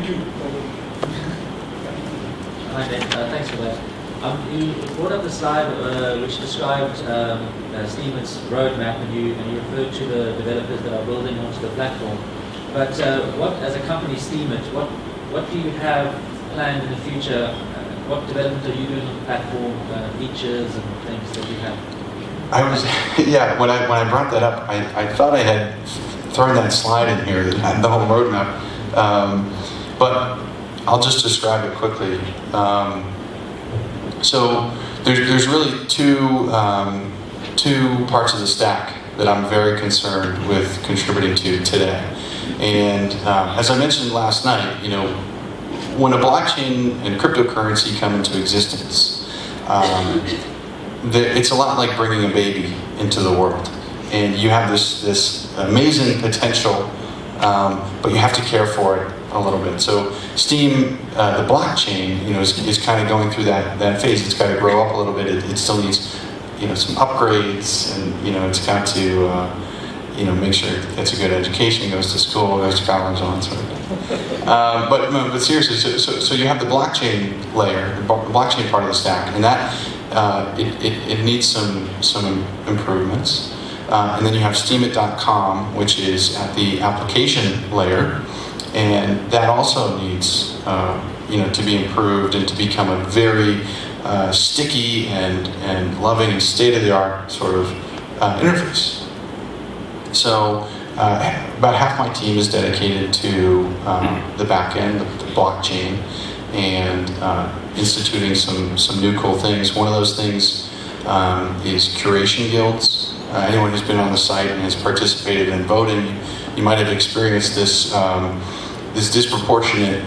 Thank you. Hi, Ben. Thanks for that. You brought up the slide which described Steeman's roadmap, and you referred to the developers that are building onto the platform. But what, as a company, Steemit, what do you have planned in the future? What development are you doing on the platform, features and things that you have? Yeah, when I brought that up, I thought I had thrown that slide in here that had the whole roadmap. But I'll just describe it quickly. So there's really two parts of the stack that I'm very concerned with contributing to today. And as I mentioned last night, when a blockchain and cryptocurrency come into existence, it's a lot like bringing a baby into the world. And you have this amazing potential, but you have to care for it a little bit. So Steem, the blockchain, is kind of going through that phase. It's got to grow up a little bit. It still needs, some upgrades, and it's got to, make sure it gets a good education, goes to school, goes to college, all that sort of thing. But seriously, so you have the blockchain layer, the blockchain part of the stack, and that it needs some improvements. And then you have Steemit.com, which is at the application layer. And that also needs, to be improved and to become a very sticky and loving and state-of-the-art sort of interface. So about half my team is dedicated to the back end, the blockchain, and instituting some new cool things. One of those things is curation guilds. Anyone who's been on the site and has participated in voting, you might have experienced this disproportionate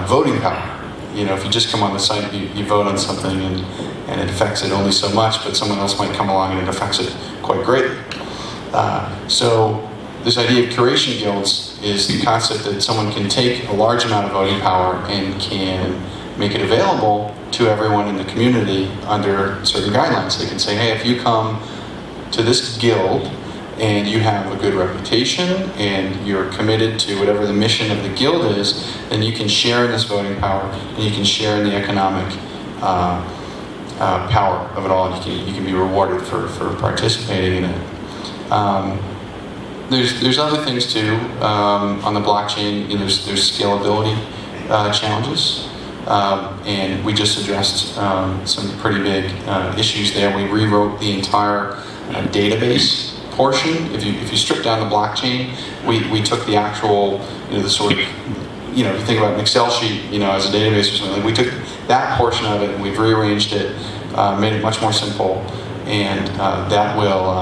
voting power. If you just come on the site, you vote on something and it affects it only so much, but someone else might come along and it affects it quite greatly. So this idea of curation guilds is the concept that someone can take a large amount of voting power and can make it available to everyone in the community under certain guidelines. They can say, hey, if you come to this guild and you have a good reputation and you're committed to whatever the mission of the guild is, then you can share in this voting power and you can share in the economic power of it all, and you can be rewarded for participating in it. There's other things too on the blockchain. There's scalability challenges, and we just addressed some pretty big issues there. We rewrote the entire database portion. If you strip down the blockchain, we took the actual, the sort of, if you think about an Excel sheet, as a database or something, we took that portion of it and we've rearranged it, made it much more simple, and that will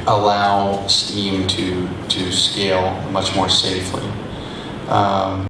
allow Steem to scale much more safely.